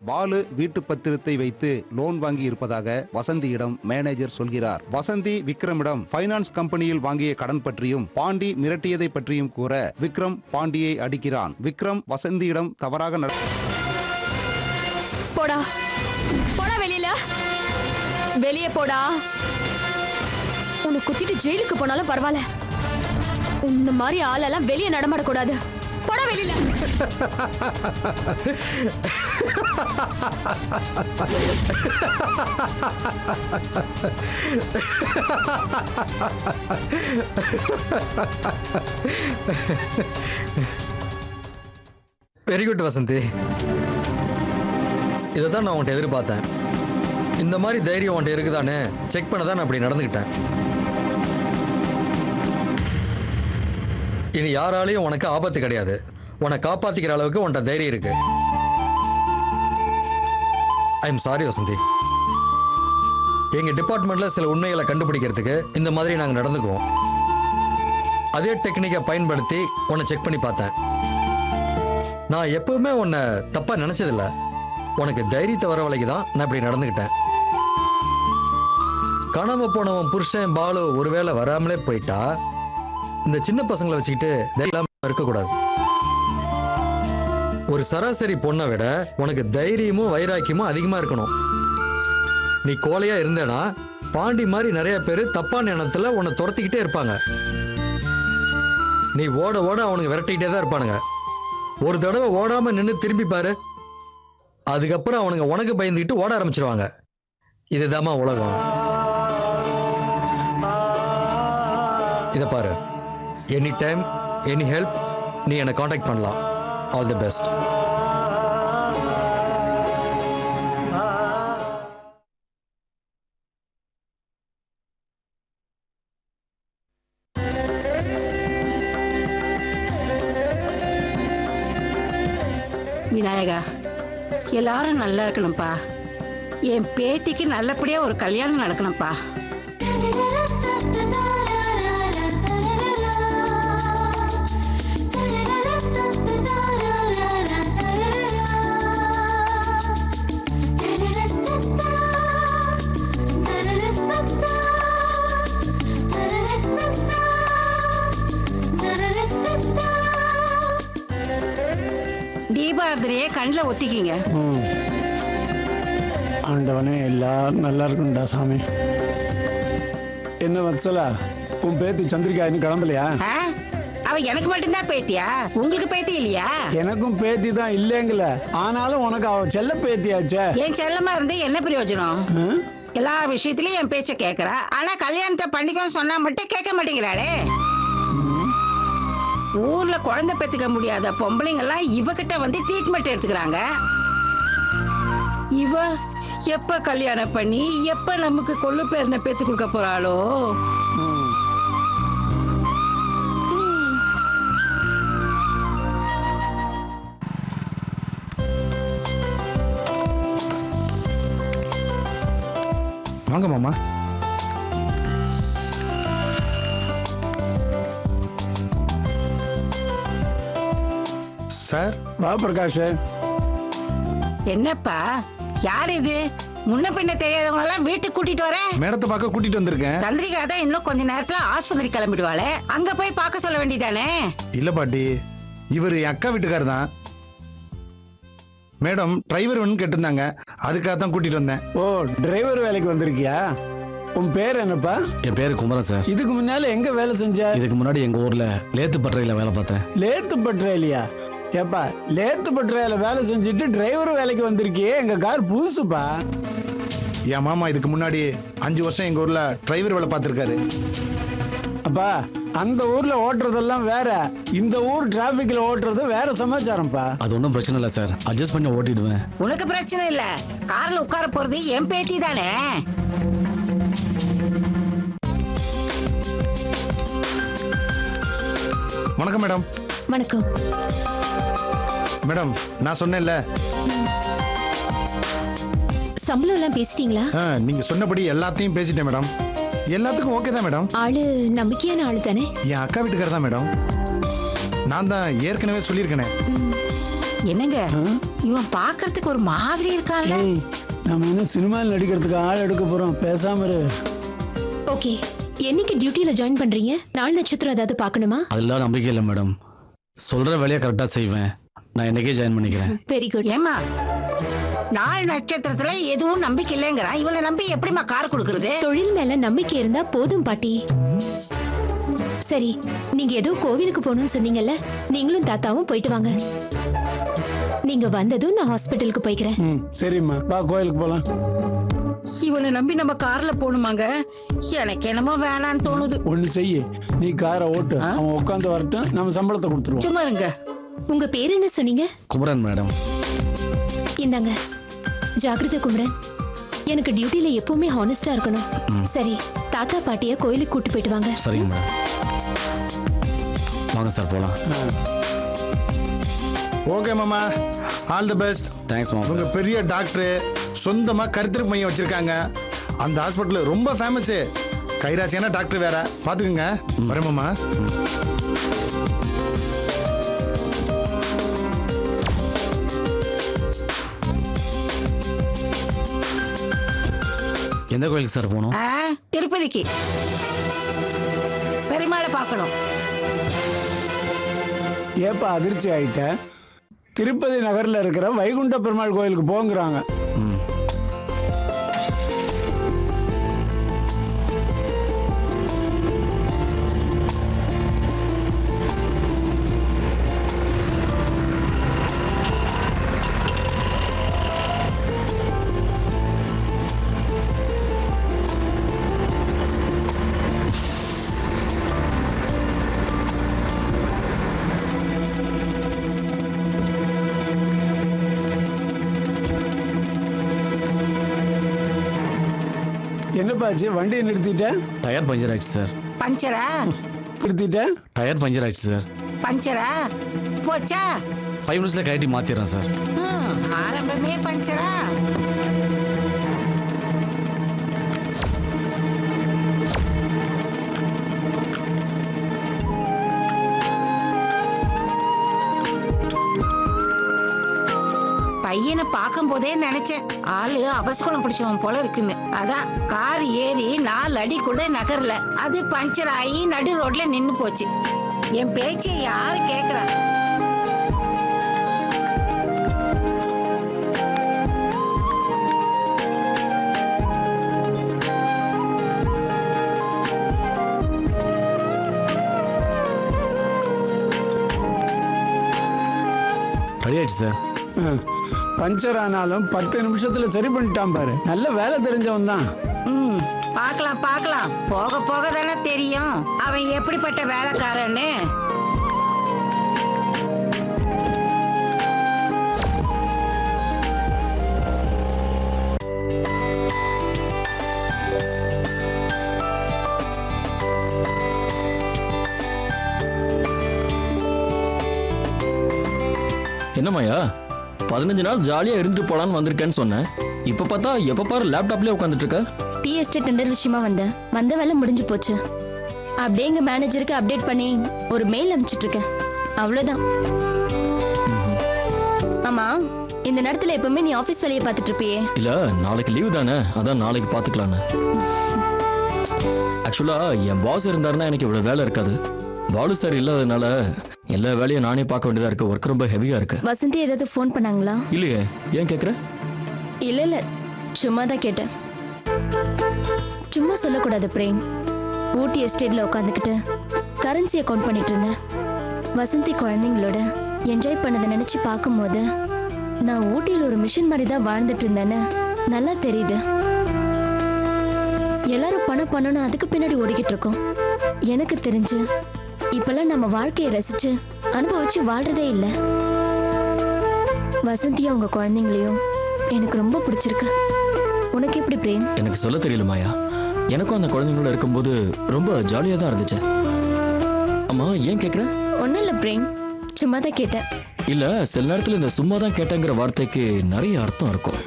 பாலு வீட்டு பத்திரத்தை வைத்து லோன் வாங்கி இருப்பதாக வசந்தியிடம் மேனேஜர் சொல்கிறார். வசந்தி விக்ரமிடம் பைனான்ஸ் கம்பெனியில் வாங்கிய கடன் பற்றியும் பாண்டி மிரட்டியதை பற்றியும் கூற விக்ரம் பாண்டியை அடிக்கிறான். விக்ரம் வசந்தியிடம் தவறாக போடா போடா வெளியே போடா. உன்னை குத்திட்டு ஜெயிலுக்கு போனாலும் பரவாயில்ல, உன்ன மாதிரி ஆளெல்லாம் வெளியே நடமாடக்கூடாது. போடா வெளியில. வெரி குட் வசந்தி, இதை தான் நான் உன்ட்ட எதிர்பார்த்தேன். இந்த மாதிரி தைரியம் உன்ட்ட இருக்குதானே செக் பண்ண தான் நான் அப்படி நடந்துக்கிட்டேன். இனி யாராலையும் உனக்கு ஆபத்து கிடையாது. உன்னை காப்பாத்திக்கிற அளவுக்கு உன்ட்ட தைரியம் இருக்கு. I am sorry Vasanthi. எங்க டிபார்ட்மெண்ட்ல சில உண்மைகளை கண்டுபிடிக்கிறதுக்கு இந்த மாதிரி நாங்கள் நடந்துக்குவோம். அதே டெக்னிக்கை பயன்படுத்தி உன்னை செக் பண்ணி பார்த்தேன். நான் எப்பவுமே உன்னை தப்பா நினைச்சதில்ல. உனக்கு தைரியத்தை வர வரைக்கும் தான் நான் இப்படி நடந்துக்கிட்டேன். காணாம போனவன் புருஷன் பாலு ஒருவேளை வராமலே போயிட்டா இந்த சின்ன பசங்களை வச்சுக்கிட்டு தைரியம் இருக்கக்கூடாது. ஒரு சராசரி பொண்ணை விட உனக்கு தைரியமும் வைராக்கியமும் அதிகமா இருக்கணும். நீ கோலையா இருந்தேனா பாண்டி மாதிரி நிறைய பேர் தப்பான எண்ணத்துல உன்னை துரத்திக்கிட்டே இருப்பாங்க. நீ ஓட ஓட அவனுக்கு விரட்டிக்கிட்டே தான் இருப்பானுங்க. ஒரு தடவை ஓடாம நின்று திரும்பி பாரு, அதுக்கப்புறம் அவனுங்க உனக்கு பயந்துக்கிட்டு ஓட ஆரம்பிச்சிருவாங்க. இதுதாம்மா உலகம். இதை பாரு, எனி டைம் எனி ஹெல்ப் நீ என்னை காண்டாக்ட் பண்ணலாம். All the best. விநாயகா, எல்லாரும் நல்லா இருக்கணும்ப்பா. என் பேத்திக்கு நல்லபடியா ஒரு கல்யாணம் நடக்கணும்ப்பா. தீபாவளியே கண்ணில் ஒத்திக்கிங்க. ஆண்டவனே எல்லாரும் நல்லா இருக்கும்டா சாமி. என்ன வத்சலா, உன் பேத்தி சந்திரிகா இன்னும் கிளம்பலையா? அவ எனக்கு மட்டும்தான் பேத்தியா? உங்களுக்கு பேத்தி இல்லையா? எனக்கும் பேத்தி தான் இல்லைங்கள, ஆனாலும் உனக்கு அவ செல்ல பேத்தியாச்சே. என் செல்லமா இருந்து என்ன பிரயோஜனம்? எல்லா விஷயத்திலயும் என் பேச்ச கேக்குறா. ஆனா கல்யாணத்தை பண்ணிக்கணும்னு சொன்னா மட்டும் கேட்க மாட்டேங்கிறாளே. ஊர்ல குழந்தை பெத்துக்க முடியாத பொம்பளைங்க எல்லாம் இவகிட்ட வந்து ட்ரீட்மெண்ட் எடுத்துக்கிறாங்க. இவ எப்ப கல்யாணம் பண்ணி எப்ப நமக்கு கொள்ளு பேரனை பெத்து கொடுக்க போறாளோ? வாங்க மாமா. சார். வா பிரகாஷ். என்னப்பா, யார் இது? முன்ன பின்ன தெரியாதவங்க எல்லாம் வீட்டுக்கு கூட்டிட்டு வரேன். மேடத்தை பார்க்க கூட்டிட்டு வந்திருக்கேன். சந்திரிகா தான் இன்னும் கொஞ்ச நேரத்துல ஆஸ்பத்திரி கிளம்பிடுவாளே, அங்க போய் பார்க்க சொல்ல வேண்டியதானே? இல்ல பாட்டி, இவர் என் அக்கா வீட்டுக்காரர் தான். மேடம் டிரைவர் வேணும்னு கேட்டிருந்தாங்க, அதுக்காக தான் கூட்டிட்டு வந்தேன். ஓ, டிரைவர் வேலைக்கு வந்திருக்கியா? உன் பேர் என்னப்பா? என் பேர் குமரன் சார். இதுக்கு முன்னால எங்க வேலை செஞ்ச? இதுக்கு முன்னாடி எங்க ஊர்ல லேத்து பட்டறையில வேலை பார்த்தேன். லேத்து பட்டறையிலையா? ஏப்பா, லேத்து பட்டறையில வேலை செஞ்சுட்டு டிரைவர் வேலைக்கு வந்திருக்கியே, எங்க கார் புதுசுப்பா. என் மாமா இதுக்கு முன்னாடி 5 வருஷம் எங்க ஊர்ல டிரைவர் வேலை பார்த்திருக்காரு. அப்பா, அந்த ஊர்ல ஓட்டுறதெல்லாம் வேற, இந்த ஊர் டிராபிக்ல ஓட்டுறது வேற சமாச்சாரம்ப்பா. அது ஒன்றும் பிரச்சனை இல்லை சார், அட்ஜஸ்ட் பண்ணி ஓட்டிடுவேன். உனக்கு பிரச்சனை இல்ல, கார்ல உட்கார போறது என் பேத்தி தானே. வணக்கம் மேடம். வணக்கம் மேடம், நான் சொன்னேன்ல சம்பளம் எல்லாம் பேசிட்டீங்களா? நீங்க சொன்னபடி எல்லாத்தையும் பேசிட்டேன் மேடம். எல்லாத்துக்கும் ஓகே தான் மேடம். ஆளு நம்பிக்கையான ஆளு தானே? என் அக்கா வீட்டுக்காரர் தான் மேடம். நான் தான் ஏற்கனவே சொல்லியிருக்கேனே. என்னங்க இவன் பாக்குறதுக்கு ஒரு மாதிரி இருக்கான்ல. ஏய், நம்ம இன்னும் சினிமாவில் நடிக்கிறதுக்கு ஆள் எடுக்க போறோம், பேசாம இரு. ஓகே, என்னைக்கு டியூட்டில ஜாயின் பண்றீங்க? நாள் நட்சத்திரம் ஏதாவது பார்க்கணுமா? அதெல்லாம் நம்பிக்கை இல்லை மேடம். சொல்ற வேலையை கரெக்டாக செய்வேன். நான் என்னைக்கே ஜாயின் பண்ணிக்கிறேன். Very good. ஏமா நாள் நட்சத்திரத்துல எதுவும் நம்பிக்கை இல்லைங்கிறான். இவனை நம்பி எப்படிமா கார் கொடுக்கறது? தொழில் மேல நம்பிக்கை இருந்தா போதும் பாட்டி. சரி, நீங்க ஏதோ கோவிலுக்கு போகணும்னு சொன்னீங்கல்ல, நீங்களும் தாத்தாவும் போயிட்டு வாங்க. நீங்க வந்ததும் நான் ஹாஸ்பிட்டலுக்கு போய்க்கிறேன். சரிம்மா, வா கோயிலுக்கு போலாம். இவனை நம்பி நம்ம கார்ல போகணுமாங்க? எனக்கு என்னமோ வேணான்னு தோணுது. ஒண்ணு செய்ய, நீ காரை ஓட்டு, அவன் உட்காந்து வரட்டும், நம்ம சம்பளத்தை கொடுத்துருவோம். சும்மா இருங்க. உங்க பேர் என்ன சொன்னீங்க? குமரன் மேடம். இந்தாங்க. ஜாக்கிரதை குமரன். எனக்கு டியூட்டில எப்பவுமே ஹானஸ்டா இருக்கணும். சரி, தாத்தா பாட்டிய கோயிலுக்கு கூட்டு போயிட்டு வாங்க. சரிங்க மேடம். வாங்க சார் போகலாம். ஓகே மாமா, ஆல் தி பெஸ்ட். தேங்க்ஸ் மாமா. உங்க பெரிய டாக்டர் சொந்தமா கருத்திருப்பு மையம் வச்சிருக்காங்க. அந்த ஹாஸ்பிட்டல் ரொம்ப ஃபேமஸ். கைராசியான டாக்டர் வேற, பாத்துக்குங்க. வரேன் மாமா. எந்த கோயிலுக்கு சார் போகணும்? திருப்பதிக்கு. பெருமாளை பார்க்கணும். ஏப்பா அதிர்ச்சி ஆயிட்ட? திருப்பதி நகர்ல இருக்கிற வைகுண்ட பெருமாள் கோயிலுக்கு போங்கிறாங்க. என்னப்பாச்சு, வண்டியை நிறுத்திட்ட? டயர் பஞ்சர் ஆயிடுச்சு சார். பஞ்சரா? நிறுத்திட்ட? டயர் பஞ்சர் ஆயிடுச்சு சார். பஞ்சரா போச்சா? 5 மினிட்ஸ்ல கட்டி மாத்திடுறேன் சார். ஆரம்பமே பஞ்சரா? பையனை பார்க்கும் போதே நினைச்சேன், ஆளு அபசகுணம் பிடிச்சவன் போல இருக்குன்னு. அதான் கார் ஏறி 4 அடி கூட நகரல, அது பஞ்சர் ஆகி நடு ரோட்ல நின்னு போச்சு. என் பேச்சை யாரு கேக்குறா? ரெடி ஆயிடுச்சு சார். பஞ்சர் ஆனாலும் 10 நிமிஷத்துல சரி பண்ணிட்டான் பாரு. நல்ல வேலை தெரிஞ்சவன் தான். பார்க்கலாம் பார்க்கலாம், போக போக தானே தெரியும் அவன் எப்படிப்பட்ட வேலைக்காரன்னு. என்னமாயா 15 நாள் ஜாலியா இருந்துட்டு போலான்னு வந்திருக்கேன்னு சொன்னேன். இப்ப பார்த்தா எப்ப பாரு லேப்டாப்லயே உட்காந்துட்டு இருக்க. டி எஸ்டேட் டெண்டர் விஷயமா வந்த வேலை முடிஞ்சு போச்சு. அப்படியே எங்க மேனேஜருக்கு அப்டேட் பண்ணி ஒரு மெயில் அனுப்பிச்சிட்டு இருக்கேன். அவ்வளவுதான். ஆமா, இந்த நேரத்துல எப்பவுமே நீ ஆபீஸ் வேலையை பார்த்துட்டு இருப்பியே? இல்ல, நாளைக்கு லீவு தானே, அதான் நாளைக்கு பாத்துக்கலான்னு. ஆக்சுவலா என் பாஸ் இருந்தாருன்னா எனக்கு இவ்வளவு வேலை இருக்காது. பாலு சார் இல்லாதனால எல்லா வேலையும் நானே பார்க்க வேண்டியதா இருக்கு. ஒர்க் ரொம்ப ஹெவியா இருக்கு. வசந்தி ஏதாவது ஃபோன் பண்ணாங்களா? இல்லையே, ஏன் கேக்குற? இல்ல சும்மா தான் கேட்டேன். சும்மா சொல்லக்கூடாது பிரேம். ஊட்டி எஸ்டேட்ல உட்காந்துக்கிட்டு கரன்சி அக்கௌண்ட் பண்ணிட்டு இருந்தேன். வசந்தி குழந்தைங்களோட என்ஜாய் பண்ணதை நினைச்சு பார்க்கும்போது நான் ஊட்டியில் ஒரு மிஷின் மாதிரி தான் வாழ்ந்துட்டு இருந்தேன்னு நல்லா தெரியுது. எல்லாரும் பணம் பண்ணணும், அதுக்கு பின்னாடி ஓடிக்கிட்டு இருக்கோம். எனக்கு தெரிஞ்சு இப்பெல்லாம் நம்ம வாழ்க்கையை ரசிச்சு அனுபவிச்சு வாழ்றதே இல்லை. வசந்தியும் அவங்க குழந்தைங்களையும் எனக்கு ரொம்ப பிடிச்சிருக்கு. உனக்கு எப்படி பிரேம்? எனக்கு சொல்ல தெரியல மாயா. எனக்கும் அந்த குழந்தைங்களோட இருக்கும்போது ரொம்ப ஜாலியா தான் இருந்துச்சு. அம்மா, ஏன் கேக்குற? ஒன்னும் இல்ல பிரேம், சும்மா தான் கேட்டேன். இல்ல, சில நேரத்துல இந்த சும்மா தான் கேட்டேங்கிற வார்த்தைக்கு நிறைய அர்த்தம் இருக்கும்.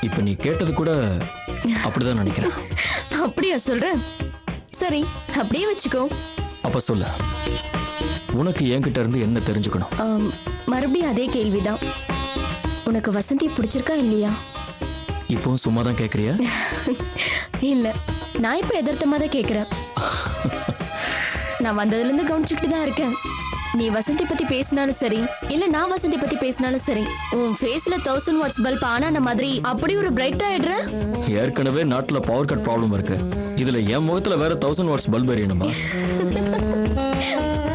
இப்ப நீ கேட்டது கூட அப்படிதான் நினைக்கிறேன். அப்படியா சொல்ற? சரி, அப்படியே வச்சுக்கோ. அப்ப சொல்லு, உனக்கு என்கிட்ட இருந்து என்ன தெரிஞ்சுக்கணும்? மறுபடியும் அதே கேள்விதான். உனக்கு வசந்தி பிடிச்சிருக்கா இல்லையா? இப்பவும் சும்மா தான் கேட்குறியா? இல்ல, நான் இப்ப எதார்த்தமா தான் கேட்கிறேன். நான் வந்ததுல இருந்து கவனிச்சுக்கிட்டு தான் இருக்கேன். நீ வசந்தி பத்தி பேசினாலும் சரி, இல்ல நான் வசந்தி பத்தி பேசினாலும் சரி, உன் ஃபேஸ்ல 1000 வாட்ஸ் பல்ப் ஆன மாதிரி அப்படி ஒரு பிரைட் ஆயிடுற. ஏற்கனவே நாட்டுல பவர் கட் ப்ராப்ளம் இருக்கு. இதுல என் முகத்துல வேற 1000 வாட்ஸ் பல்ப் எரியணுமா?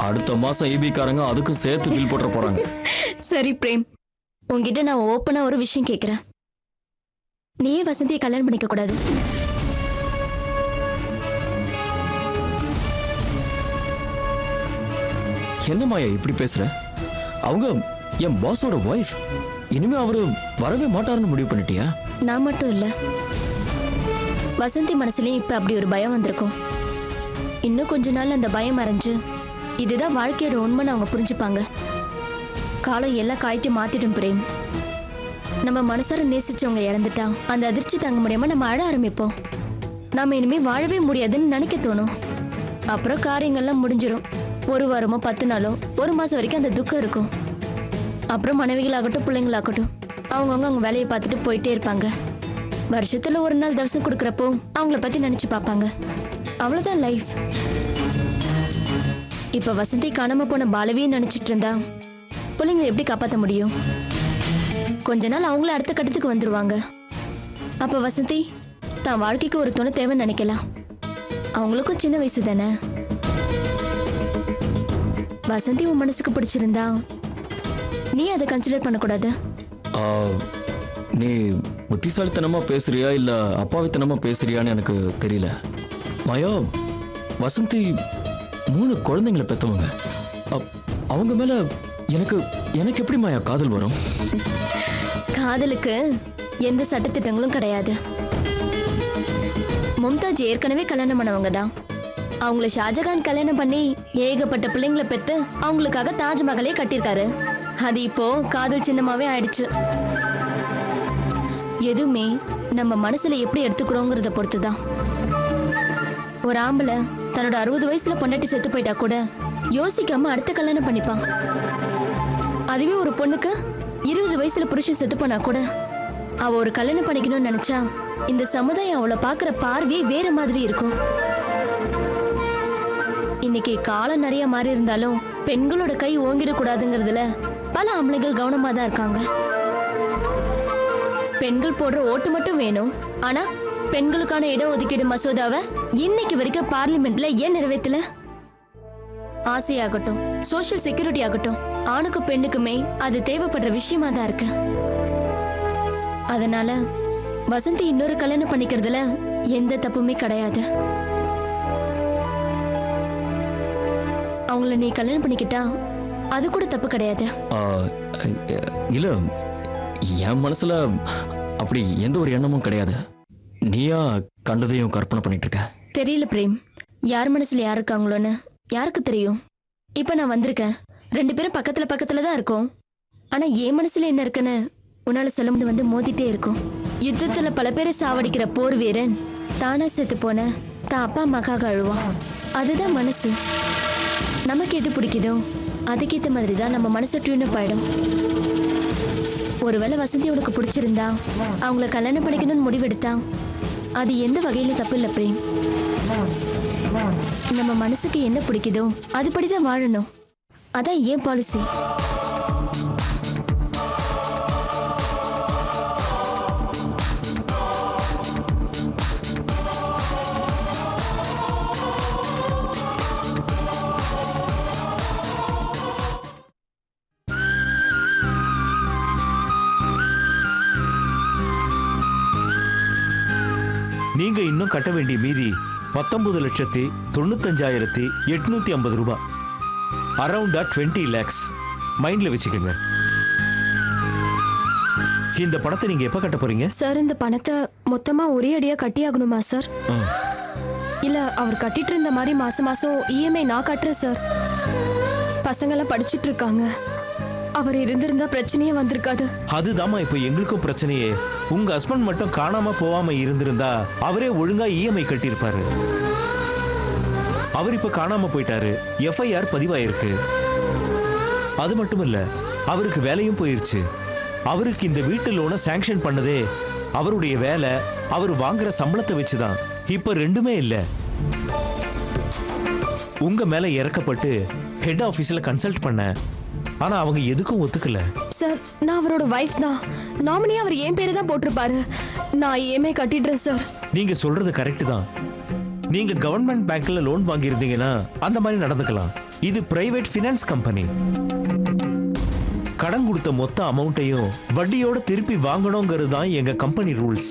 அடுத்த மாசம் EB காரங்க அதுக்கும் சேர்த்து பில் போட்டுற போறாங்க. சரி பிரேம், உன்கிட்ட நான் ஓப்பனா ஒரு விஷயம் கேட்கிறேன். நீயே வசந்தியை கல்யாணம் பண்ணிக்க கூடாது? என்ன மாயா இப்படி பேசுற? அவங்க என் பாஸோட ஒய்ஃப். இனிமே அவரு வரவே மாட்டாருன்னு முடிவு பண்ணிட்டியா? நான் மட்டும் இல்ல, வசந்தி மனசுலயும் இப்ப அப்படி ஒரு பயம் வந்திருக்கும். இன்னும் கொஞ்ச நாள் அந்த பயம் மறைஞ்சு இதுதான் வாழ்க்கையோட உண்மைன்னு அவங்க புரிஞ்சுப்பாங்க. காலம் எல்லா காயத்தையும் மாத்திடும் பிரேம். நம்ம மனசார நேசிச்சவங்க இறந்துட்டா அந்த அதிர்ச்சி தாங்க முடியாம நம்ம அழ ஆரம்பிப்போம். நாம இனிமே வாழவே முடியாதுன்னு நினைக்க தோணும். அப்புறம் காரியங்கள்லாம் முடிஞ்சிடும். 1 வாரமோ 10 நாளோ 1 மாசம் வரைக்கும் அந்த துக்கம் இருக்கும். அப்புறம் மனைவிகளாகட்டும் பிள்ளைங்களாகட்டும் அவங்கவுங்க அவங்க வேலையை பார்த்துட்டு போயிட்டே இருப்பாங்க. வருஷத்துல 1 நாள் தவசம் கொடுக்குறப்போ அவங்கள பத்தி நினைச்சு பார்ப்பாங்க. அவ்வளவுதான் லைஃப். இப்ப வசந்தி காணாம போன பாலவியும் நினைச்சிட்டு இருந்தா பிள்ளைங்களை எப்படி காப்பாற்ற முடியும்? கொஞ்ச நாள் அவங்கள அடுத்த கட்டத்துக்கு வந்துருவாங்க. அப்ப வசந்தி தான் வாழ்க்கைக்கு ஒரு துணை தேவைன்னு நினைக்கலாம். அவங்களுக்கும் சின்ன வயசு தானே. வசந்தி உன் மனசுக்கு பிடிச்சிருந்தா நீ அதை கன்சிடர் பண்ணக்கூடாது? நீ புத்திசாலித்தனமா பேசுறியா இல்ல அப்பாவித்தனமா பேசுறியான்னு எனக்கு தெரியல மாயா. வசந்தி 3 குழந்தைங்களை பெத்தவங்க. அவங்க மேல எனக்கு எனக்கு எப்படி மாயா காதல் வரும்? காதலுக்கு எந்த சட்டத்திட்டங்களும் கிடையாது. மும்தாஜ் ஏற்கனவே கல்யாணம் பண்ணவங்க தான். அவங்கள ஷாஜகான் கல்யாணம் பண்ணி ஏகப்பட்ட பிள்ளைங்களை பெத்து அவங்களுக்காக தாஜ்மஹாலே கட்டியிருக்காரு. அது இப்போ காதல் சின்னமாவே ஆயிடுச்சு. எதுவுமே நம்ம மனசுல எப்படி எடுத்துக்கிறோங்கிறத பொறுத்துதான். ஒரு ஆம்பளை தன்னோட 60 வயசுல பொண்டாட்டி செத்து போயிட்டா கூட யோசிக்காம அடுத்த கல்யாணம் பண்ணிப்பான். அதுவே ஒரு பொண்ணுக்கு 20 வயசுல புருஷன் செத்து போனா கூட அவ ஒரு கல்யாணம் பண்ணிக்கணும்னு நினைச்சா இந்த சமுதாயம் அவளை பாக்குற பார்வையே வேற மாதிரி இருக்கும். இன்னைக்கு காலம் நிறைய மாறி இருந்தாலும் பெண்களோட கை ஓங்கிடக்கூடாதுங்கிறதுல பல ஆம்பளைகள் கவனமா தான் இருக்காங்க. பெண்கள் போடுற ஓட்டு மட்டும் வேணும். ஆனா பெண்களுக்கான இடஒதுக்கீடு மசோதாவை இன்னைக்கு வரைக்கும் பார்லிமெண்ட்ல ஏன் நிறைவேற்றல? ஆசையாகட்டும், சோஷியல் செக்யூரிட்டி ஆகட்டும், ஆணுக்கும் பெண்ணுக்குமே அது தேவைப்படுற விஷயமா தான் இருக்கு. அதனால வசந்தி இன்னொரு கல்யாணம் பண்ணிக்கிறதுல எந்த தப்புமே கிடையாது. அவங்கள நீ கல்யாணம் பண்ணிக்கிட்டா அது கூட தப்பு கிடையாது. இல்ல, என் மனசுல அப்படி எந்த ஒரு எண்ணமும் கிடையாது. நீயா கண்டதையும் கற்பனை பண்ணிட்டு இருக்க? தெரியல பிரேம், யார் மனசுல யார் இருக்காங்களோன்னு யாருக்கு தெரியும்? இப்ப நான் வந்திருக்கேன், 2 பேரும் பக்கத்துல பக்கத்துல தான் இருக்கோம். ஆனா என் மனசுல என்ன இருக்குன்னு உன்னால சொல்ல முடியாது. வந்து மோதிட்டே இருக்கும். யுத்தத்துல பல பேரை சாவடிக்கிற போர் வீரன் தானா செத்து போன தான் அப்பா அம்மாக்காக அழுவான். அதுதான் மனசு. நமக்கு எது பிடிக்குதோ அதுக்கேற்ற மாதிரி தான் நம்ம மனசு டியூன் ஆயிடும். ஒருவேளை வசந்தி உனக்கு பிடிச்சிருந்தா அவங்கள கல்யாணம் பண்ணிக்கணும்னு முடிவெடுத்தா அது எந்த வகையில தப்பு இல்லை பிரேம். நம்ம மனசுக்கு என்ன பிடிக்குதோ அதுபடிதான் வாழணும். அதான் ஏன் பாலிசி. நீங்க இன்னும் கட்ட வேண்டிய மீதி 19,95,850 ரூபாய். அரௌண்டா 20 lakhs. மைண்ட்ல வச்சுக்கோங்க. இந்த பணத்தை நீங்க எப்ப கட்ட போறீங்க? சார், இந்த பணத்தை மொத்தமா ஒரே அடியா கட்டி ஆகணுமா சார்? இல்ல அவர் கட்டிட்டு இருந்த மாதிரி மாசம் மாசம் EMI நான் கட்டுறேன் சார். பசங்க எல்லாம் படிச்சிட்டு இருக்காங்க. அவர் இருந்திருந்தா பிரச்சனையே வந்திருக்காது. அதுதாம்மா இப்போ எங்களுக்கும் பிரச்சனையே. உங்க ஹஸ்பண்ட் மட்டும் காணாம போகாம இருந்திருந்தா அவரே ஒழுங்கா இஎம்ஐ கட்டியிருப்பாரு. அவர் இப்ப காணாம போயிட்டாரு. எஃப்ஐஆர் பதிவாயிருக்கு. அது மட்டும் இல்ல, அவருக்கு வேலையும் போயிருச்சு. அவருக்கு இந்த வீட்டு லோனை சாங்ஷன் பண்ணதே அவருடைய வேலை, அவர் வாங்குற சம்பளத்தை வச்சுதான். இப்ப ரெண்டுமே இல்ல. உங்க மேல இறக்கப்பட்டு ஹெட் ஆபீஸ்ல கன்சல்ட் பண்ண, ஆனா அவங்க எதுக்கும் ஒத்துக்கல. சார், நான் அவரோட வைஃப் தான். நாமினி அவர் என் பேரு தான் போட்டிருப்பாரு. நான் இஎம்ஐ கட்டிடுறேன் சார். நீங்க சொல்றது கரெக்ட் தான். நீங்க கவர்மெண்ட் பேங்க்ல லோன் வாங்கியிருந்தீங்கன்னா அந்த மாதிரி நடந்துக்கலாம். இது பிரைவேட் ஃபினான்ஸ் கம்பெனி. கடன் கொடுத்த மொத்த அமௌண்ட்டையும் வட்டியோட திருப்பி வாங்கணுங்கிறது தான் எங்க கம்பெனி ரூல்ஸ்.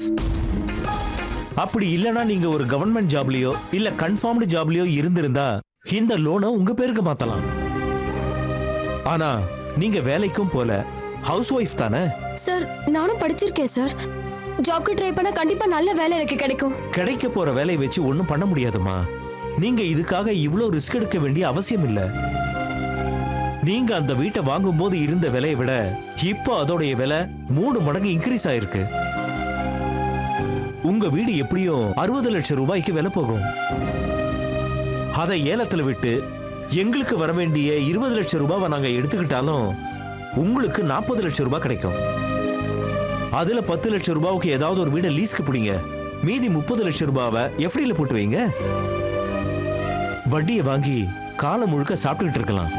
அப்படி இல்லைன்னா நீங்க ஒரு கவர்மெண்ட் ஜாப்லயோ இல்ல கன்ஃபார்ம்டு ஜாப்லயோ இருந்திருந்தா இந்த லோனை உங்க பேருக்கு மாத்தலாம். ஆனா நீங்க வேலைக்கும் போல ஹவுஸ் ஒய்ஃப் தானே? சார், நானும் படிச்சிருக்கேன் சார். ஜாப்க்கு ட்ரை பண்ண கண்டிப்பா நல்ல வேலை எனக்கு கிடைக்கும். கிடைக்க போற வேலையை வச்சு ஒன்றும் பண்ண முடியாதுமா. நீங்க இதுக்காக இவ்வளோ ரிஸ்க் எடுக்க வேண்டிய அவசியம் இல்லை. நீங்க அந்த வீட்டை வாங்கும் போது இருந்த விலையை விட இப்போ அதோடைய விலை 3 மடங்கு இன்க்ரீஸ் ஆயிருக்கு. உங்க வீடு எப்படியும் 60 லட்சம் ரூபாய்க்கு விலை போகும். அதை ஏலத்துல விட்டு எங்களுக்கு வர வேண்டிய 20 லட்சம் ரூபாவை நாங்க எடுத்துக்கிட்டாலும் உங்களுக்கு 40 லட்சம் ரூபாய் கிடைக்கும். அதுல 10 லட்சம் ரூபாய்க்கு ஏதாவது ஒரு வீடை லீஸ்க்கு பிடிங்க. மீதி 30 லட்சம் ரூபாவை எஃப்டில போட்டு வைங்க. வட்டியை வாங்கி காலம் முழுக்க சாப்பிட்டுக்கிட்டு இருக்கலாம்.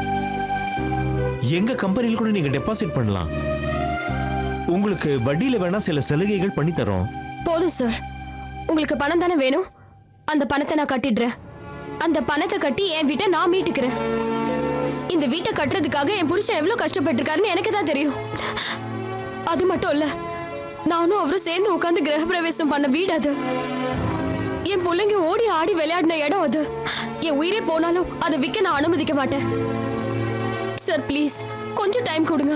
எங்க கம்பெனியில் கூட நீங்க டெபாசிட் பண்ணலாம். உங்களுக்கு வட்டியில வேணா சில சலுகைகள் பண்ணி தரோம். போதும் சார். உங்களுக்கு பணம் தானே வேணும்? அந்த பணத்தை நான் கட்டிடுறேன். அந்த பணத்தை கட்டி என் வீட்டை நான் மீட்டுக்கிறேன். இந்த வீட்டை கட்டுறதுக்காக என் புருஷன் எவ்வளவு கஷ்டப்பட்டிருக்காருன்னு எனக்கு தான் தெரியும். அது மட்டும் இல்ல, நானும் அவரும் சேர்ந்து உட்கார்ந்து கிரகப்பிரவேசம் பண்ண வீடு அது. என் பிள்ளைங்க ஓடி ஆடி விளையாடின இடம் அது. என் உயிரே போனாலும் அதை விற்க நான் அனுமதிக்க மாட்டேன். சார் ப்ளீஸ் கொஞ்சம் டைம் கொடுங்க.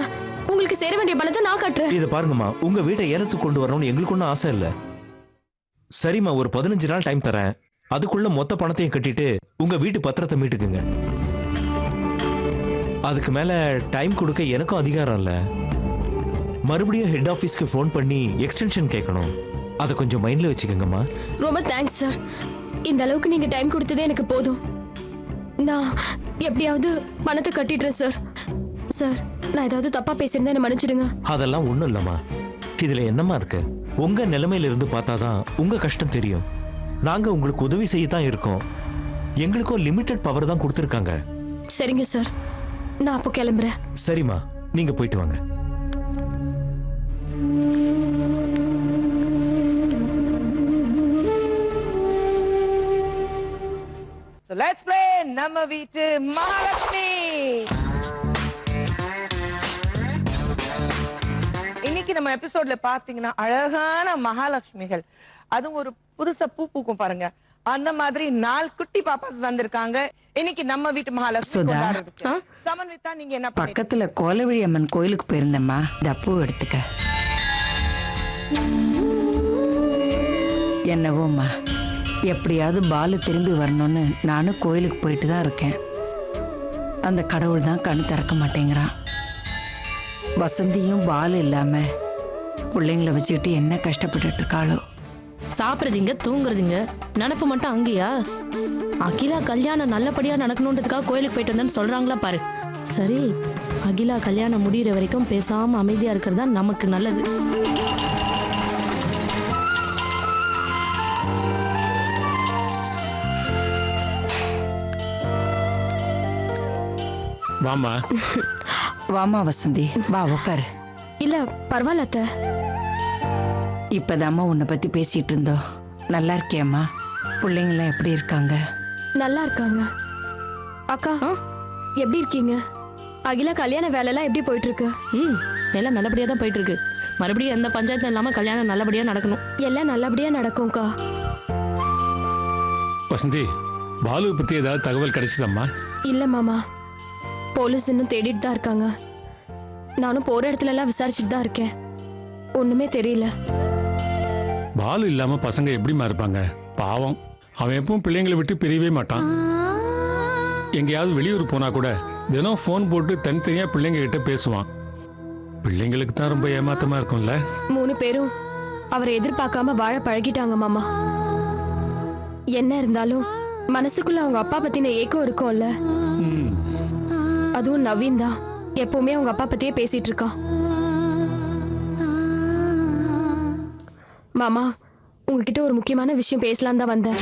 உங்களுக்கு சேர வேண்டிய பணத்தை நான் கட்டுறேன். இதை பாருங்கம்மா, உங்க வீட்டை ஏலத்துக்கு கொண்டு வரணும்னு எங்களுக்கு ஒன்றும் ஆசை இல்லை. சரிம்மா, ஒரு 15 நாள் டைம் தரேன். அதுக்குள்ள மொத்த பணத்தையும் கட்டிட்டு உங்க வீட்டு பத்திரத்தை மீட்டுக்குங்க. அதுக்கு மேல டைம் கொடுக்க எனக்கும் அதிகாரம் இல்லை. மறுபடியும் ஹெட் ஆபீஸ்க்கு ஃபோன் பண்ணி எக்ஸ்டென்ஷன் கேட்கணும். அதை கொஞ்சம் மைண்ட்ல வச்சுக்கோங்கம்மா. ரொம்ப தேங்க்ஸ் சார். இந்த அளவுக்கு நீங்க டைம் கொடுத்ததே எனக்கு போதும். நான் எப்படியாவது பணத்தை கட்டிடுறேன் சார். சார், நான் ஏதாவது தப்பா பேசியிருந்தா என்ன மன்னிச்சிடுங்க. அதெல்லாம் ஒண்ணும் இல்லம்மா. இதுல என்னமா இருக்கு? உங்க நிலைமையில இருந்து பார்த்தாதான் உங்க கஷ்டம் தெரியும். நாங்க உங்களுக்கு உதவி செய்யத்தான் இருக்கோம். எங்களுக்கும் லிமிடெட் பவர் தான் கொடுத்துருக்காங்க. சரிங்க சார், நான் அப்போ கிளம்புறேன். சரிம்மா, நீங்க போயிட்டு வாங்க. So let's play நம்ம வீட்டு மகாலட்சுமி. இன்னைக்கு நம்ம எபிசோட்ல பாத்தீங்கன்னா அழகான மகாலட்சுமிகள், அதுவும் ஒரு புதுசா பூ பூக்கும் பாருங்க, அந்த மாதிரி 4 குட்டி பாப்பாஸ் வந்திருக்காங்க. இன்னைக்கு நம்ம வீட்டு மகாலட்சுமி கொண்டாடுறதுக்கு. சமன்விதா, நீங்க என்ன பக்கத்துல கோலவிழி அம்மன் கோயிலுக்கு போயிருந்தேம்மா. இந்த பூ எடுத்துக்க. என்னவோம்மா, எப்படியாவது பாலு திரும்பி வரணும்னு நானும் கோயிலுக்கு போயிட்டு தான் இருக்கேன். அந்த கடவுள் தான் கண் திறக்க மாட்டேங்கிறான். வசந்தியும் பாலு இல்லாம பிள்ளைங்களை வச்சுக்கிட்டு என்ன கஷ்டப்பட்டுட்டு இருக்காளோ. சாப்பிட்றதுங்க தூங்குறதுங்க நினப்பு மட்டும் அங்கேயா? அகிலா கல்யாணம் நல்லபடியா நடக்கணுன்றதுக்காக கோயிலுக்கு போயிட்டு வந்தேன்னு சொல்றாங்களா பாரு. சரி, அகிலா கல்யாணம் முடிகிற வரைக்கும் பேசாம அமைதியா இருக்கிறது தான் நமக்கு நல்லது. வாமா. வாமா வசந்தி, வா உட்காரு. இல்ல பரவாயில்ல அத்தை. இப்பதாம்மா உன்னை பத்தி பேசிட்டு இருந்தோம். நல்லா இருக்கியாம்மா? பிள்ளைங்களாம் எப்படி இருக்காங்க? நல்லா இருக்காங்க. அக்கா எப்படி இருக்கீங்க? அகிலா கல்யாண வேலைலாம் எப்படி போயிட்டு இருக்கு? எல்லாம் நல்லபடியா தான் போயிட்டு இருக்கு. மறுபடியும் எந்த பஞ்சாயத்தும் இல்லாம கல்யாணம் நல்லபடியா நடக்கணும். எல்லாம் நல்லபடியா நடக்கும்க்கா. வசந்தி, பாலு பத்தி ஏதாவது தகவல் கிடைச்சதம்மா? இல்ல மாமா, போலீஸ் இன்னும் தேடிட்டு தான் இருக்காங்க. நானும் போற இடத்துல எல்லாம் விசாரிச்சுட்டு தான் இருக்கேன். ஒண்ணுமே தெரியல. பாலு இல்லாம பசங்க எப்படிமா இருப்பாங்க? பாவம், அவன் எப்பவும் பிள்ளைங்களை விட்டு பிரியவே மாட்டான். எங்கேயாவது வெளியூர் போனா கூட தினம் ஃபோன் போட்டு தனித்தனியா பிள்ளைங்க கிட்ட பேசுவான். பிள்ளைங்களுக்கு தான் ரொம்ப ஏமாத்தமா இருக்கும்ல. 3 பேரும் அவரை எதிர்பார்க்காம வாழ பழகிட்டாங்க மாமா. என்ன இருந்தாலும் மனசுக்குள்ள அவங்க அப்பா பத்தின ஏக்கம் இருக்கும்ல. அதுவும் நவீன் தான் எப்பவுமே அவங்க அப்பா பத்தியே பேசிட்டு இருக்கான். மாமா, உங்ககிட்ட ஒரு முக்கியமான விஷயம் பேசலாம் தான் வந்தேன்.